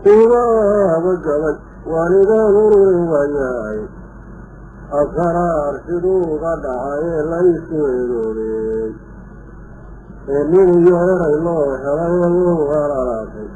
إذا بجبت وإذا غرغاي أسرار شدوق دعاي ليس يدوري إني يرى الله غراراتي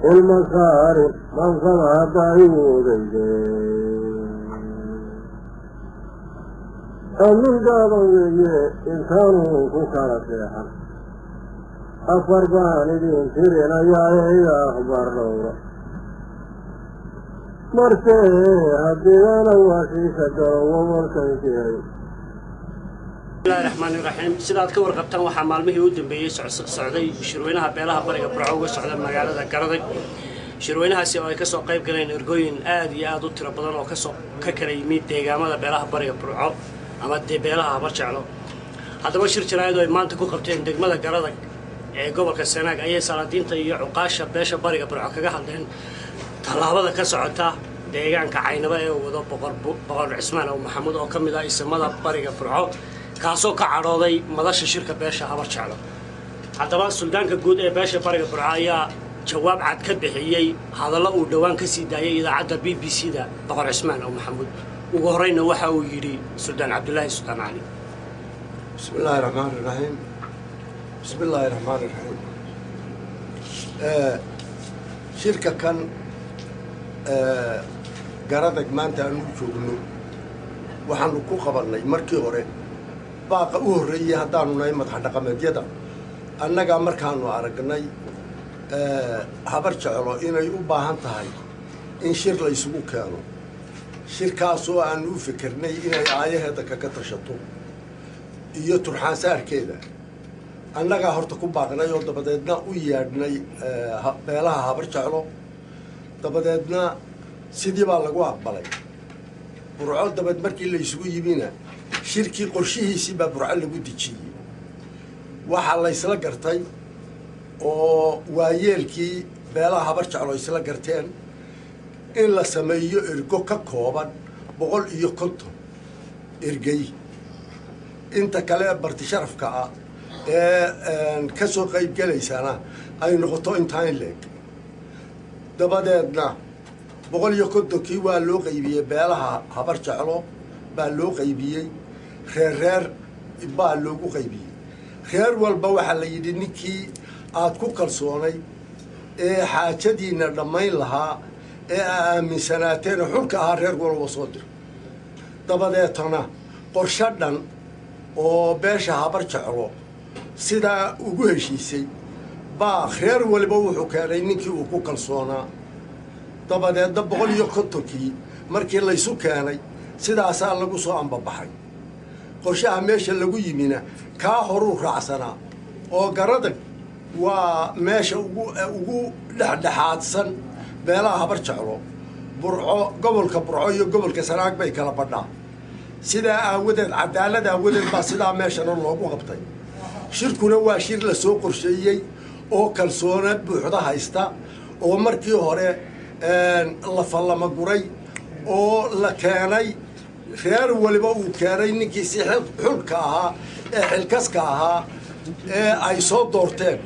المسار من سمع بعيودي أمن قابل إنسان كارثة أفر باني سيرنا يا أخبار نورا مرسي هدينا واسيسة ومرسي بسم الله الرحمن الرحيم سيدات كور قبطان waxaa maalmihii u dambeeyay socday shirweynaha beelaha bariga Burco uga socda magaalada Garadag shirweynahaasi oo ay ka soo qayb galeen ergooyin aad iyo aad u tiro badan oo ka kala yimid deegaamada beelaha bariga Burco ama beelaha Habarjeclo haddaba shir jiraayad oo ay maanta ku qabteen degmada Garadag ee gobolka Sanaag ayay salaadiinta iyo cuqaasha beesha bariga Burco kaga hadleen talaabada ka socota deegaanka Caynaba ee wado boqor Cismaan oo Maxamuud oo kamid ah ismada bariga Burco kaasoo ka carooday madasha shirka beesha Habarjeclo haddaba suldaanka guud ee beesha bariga Burco ayaa jawaab cad ka bixiyay hadallo uu dhawaan ka sii daayay idaacadda BBC-da boqor Cismaan oo Maxamuud ugu horeyna waxa uu yiri Suldaan Cabdullaahi Suldaan Ali Bismillahir Rahmanir Rahim Bismillahir Rahmanir Rahim shirka kan Garadag maanta aanu joogno waxaanu ku qabanay markii hore baaqa u horeeyay hadaanu nahay madax dhaqameedyada annaga markaanu aragnay Habarjeclo inay u baahan tahay in shir la isugu keeno shirkaas oo aan u fikirnay inay aayaheeda ka tashato iyo turxaan saarkeeda annaga horta ku baaqnay oo dabadeedna u yeedhnay beelaha Habarjeclo dabadeedna sidii baa lagu aqbalay Burco dabad markii la isugu yimina shirkii qorshihiisii baa Burco lagu dejiyay waxa la isla gartay oo waayeelkii beelaha Habarjeclo isla garteen in la sameeyo ergo ka kooban 150 ergay inta kale barti sharafka ah ee ka soo qayb galaysana ay noqoto intaan leeg dabadeedna 150 waa loo qaybiyay beelaha Habarjeclo baa loo qaybiyay reer baa loogu qaybiyay reer walba waxa la yidhi ninkii aad ku kalsoonay ee xaajadiina dhamayn lahaa ee aaminsanaateen xulka ah reer walba soo dir dabadeetana qorshe dhan oo beesha Habarjeclo sida ugu heshiisay baa reer walba wuxuu keenay ninkii uu ku kalsoonaa dabadeedna 150 markii la isu keenay sidaas lagu soo ambabaxay qorshaha meesha lagu yimina ka horu raacsanaa oo Garadag waa meesha ugu dhaxdhaxaadsan beelaha Habarjeclo Burco gobolka Burco iyo gobolka Sanaag bay kala badhaa sida aawadeed cadaalad aawadeed baa sida meesha loogu qabtay shirkuna waa shir la soo qorsheeyay oo kalsoonad buuxda haysta oo markii hore la falama guray oo la keenay reer waliba uu keenay ninkii si xulka ahaa ee xilkaska ahaa ee ay soo doorteen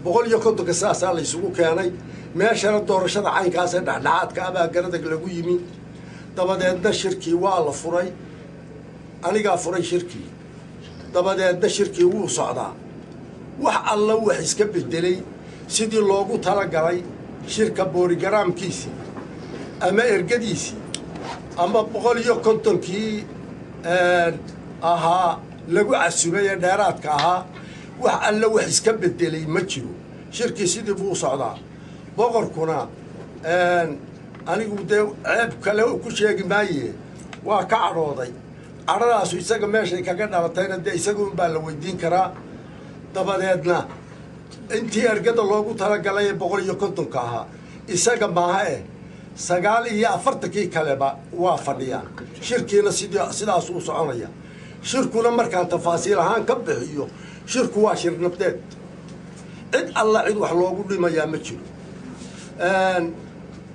150 saasa la isugu keenay meeshana doorashada caynkaas ee dhaxdhaxaadka ah Garadag lagu yimi dabadeedna shirkii waa la furay aniga furay shirkii dabadeedna shirkii wuu socdaa wax alla wax iska bedelay sidii loogu tala galay shirka boorigaraamkiisi ama ergadiisi ama 150kii ahaa lagu casubay dheeraadka ahaa wax alla wax iska bedelay ma jiro shirkii sidii buu socdaa boqorkuna anigu ceeb kale ku sheegi maaye waa ka cadhooday cadhadaas isaga meeshay kaga dhalatayna isagu baa la weydiin karaa dabadeedna intii ergada loogu tala galay 150 ahaa isaga maaha 49 kaleba waa fadhiyaan shirkiina sidaas uu soconaya shirkuna markaan tafaasiil ahaan ka bixiyo shirku waa shir nabdeed cid alla cid wax loogu dhimayaa ma jiro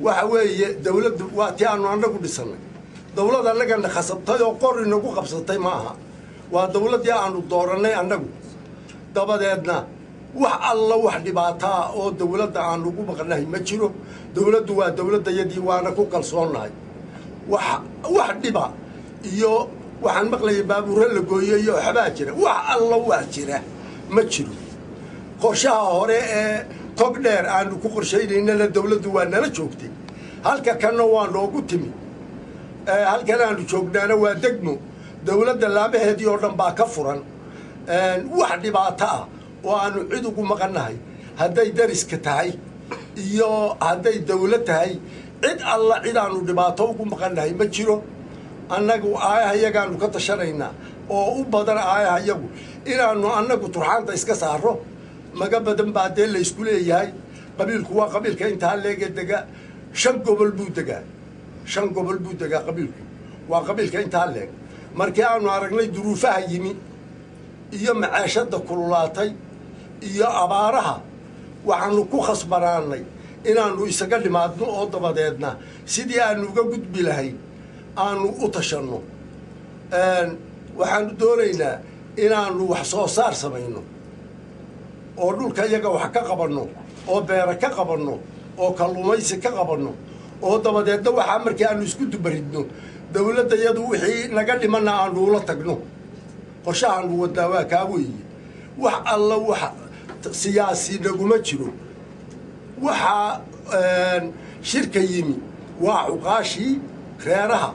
waxa weeye dawladdu waa tii aanu anagu dhisanay dawladda anagana khasabtay oo qor inagu qabsatay maaha waa dawladdii aanu dooranay anagu dabadeedna wax alla wax dhibaataa oo dawladda aan ugu maqnahay ma jiro dawladdu waa dawladdayadii waana ku kalsoonahay wax dhiba iyo waxaan maqlayay baabuurra la gooyay iyo waxbaa jira wax alla waa jira ma jiro qorshaha hore ee tog dheer aanu ku qorshaynayna dawladdu waa nala joogtay halka kanna waa noogu timi halkan aanu joognaana waa degmo dawladda laabaheedii oo dhan baa ka furan wax dhibaato ah oo aanu cid ugu maqannahay hadday dariska tahay iyo hadday dawlad tahay cid alla cid aanu dhibaato ugu maqannahay ma jiro annagu aayahayagaanu ka tashanaynaa oo u badan aayahayagu inaannu annagu turxaanta iska saarro maga badan baa dee laysku leeyahay qabiilku waa qabiilka intaa leega dega 5 gobol buu degaa 5 gobol buu degaa qabiilku waa qabiilka intaa leeg markii aanu aragnay duruufaha yimi iyo macaashada kululaatay iyo abaaraha waxaanu ku khasbanaanay inaannu isaga dhimaadno oo dabadeedna sidii aanu uga gudbi lahayn aanu u tashanno waxaanu doonaynaa inaannu wax soo saar samayno oo dhulka iyaga wax ka qabanno oo beera ka qabanno oo kalluumaysi ka qabanno oo dabadeedna waxaa markii aanu isku dubaridno dawladdayadu wixii naga dhimanna aanu ula tagno qorshahaanu wadnaa waa kaa weeye wax alla wax siyaasi naguma jiro waxaa shirka yimi waa cuqaashii reeraha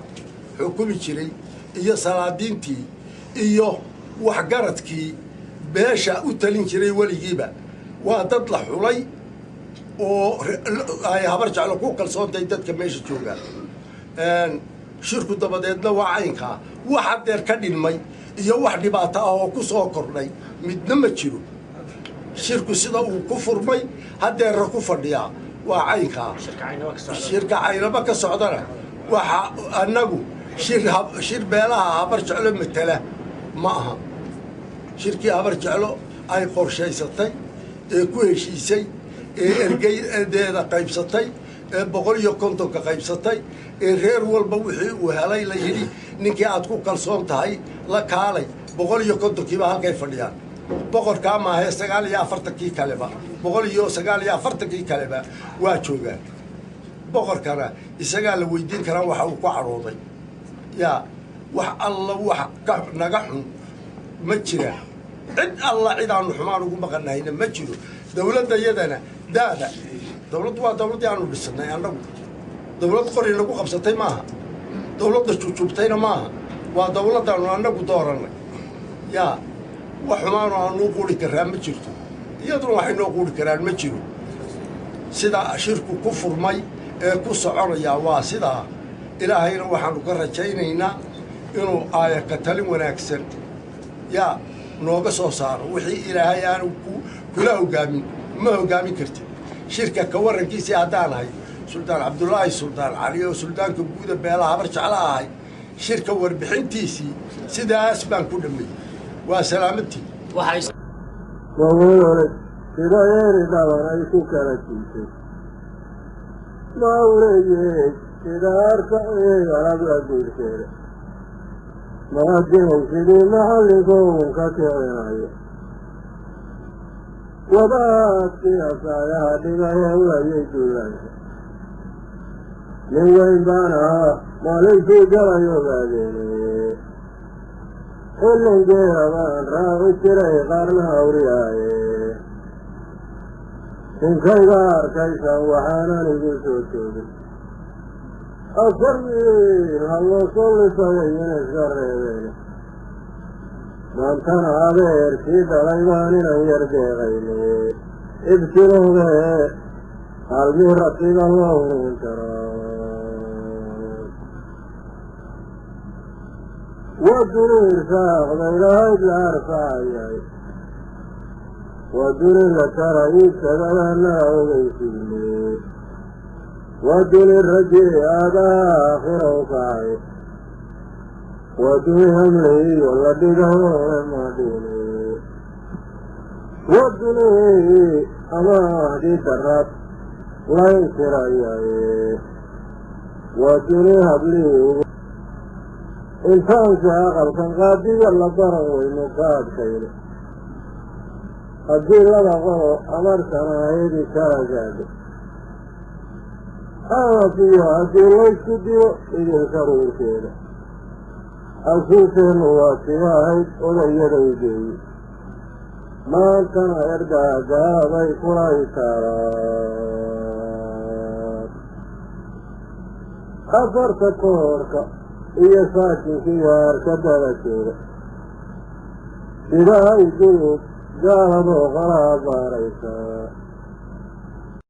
xukumi jiray iyo salaadiintii iyo waxgaradkii beesha u talin jiray weligiiba waa dad la xulay oo ay habar jeclo ku kalsoontay dadka meesha joogaan shirku dabadeedna waa caynkaa wax haddeer ka dhinmay iyo wax dhibaato ah oo ku soo kordhay midna ma jiro shirku sida uu ku furmay haddeerra ku fadhiyaa waa caynkaa shirka caynaba ka socdana waxa annagu shir beelaha habar jeclo matala ma aha shirkii habar jeclo ay qorshaysatay ee ku heshiisay ee ergeydeeda qaybsatay ee 150 qaybsatay ee reer walba wixii uu helay la yidhi ninkii aad ku kalsoon tahay la kaalay 150 kiiba halkay fadhiyaan boqorkaa maahe 49 kaleba 149 kaleba waa joogaan boqorkana isagaa la weydiin karaa waxa uu ku carooday yaa wax alla wax ka naga xun ma jira cid alla cid aanu xumaan ugu maqannahayna ma jiro dawladdayadana daada dawladdu waa dawladdii aanu dhisnay annagu dawlad qori lagu qabsatay maaha dawladda jujubtayna maaha waa dawladdaanu annagu doorannay yaa wax xumaanu aanu quuri karaa ma jirto iyaduna waxay noo quuri karaan ma jiro sida shirku ku furmay ee ku soconayaa waa sidaa ilaahayna waxaanu ka rajaynaynaa inuu aaya ka talin wanaagsan yaa nooga soo saaro wixii ilaahay aanu kula hogaamin ma hogaamin kartid shirka ka warankiisii haddaan ahay suldaan cabdullaahi suldaan cali oo suldaanka guuda beelaha habar jecla ahay shirka warbixintiisii sidaas baan ku dhammeeyey waa salaamadtii waweelole sida eeri dhaban ay ku kala jiisay mawleeyey sida arkacey alabla guurkeeda maadinay sidii maxalligoon ka kicinayo wadaadkii asaayaha dhigayee wayay duulaanka nin weyn baan ahaa maalinkii galay ogaadeene xillingeeda baan raaci jiray qaarna awriyaaye ninkayga arkaysan waxaan anigu soo joogin asaryiin halloo sollisayay in iska reebeen maantana adeerkii dhalay baan inan yar deeqayne ibtiloobe halmii rasiga loo hurin karo waduni irsaaqday lahayd la arfaayay waduni la kara iibsadadana ogeysiine waduni rajii aadaa aakhira u kacay waduni hamliyo la dhigahoole madhine waduni amahdii darad layntirayay waduni hablii intaanka aqalkan qaadiga la baran weyno ka adkayno haddii laba qolo amarkana ayadii kala gaadho amafiyo haddii laysku diyo idinka ruurkeeda asuurteennu waa tii ahayd odayaday geeyi maantana ergaagaabay kulay taaraan afarta koorka iyo saakinkii yaarka dabadooda sidahay dulub gaaladoo qalaa baaraysaa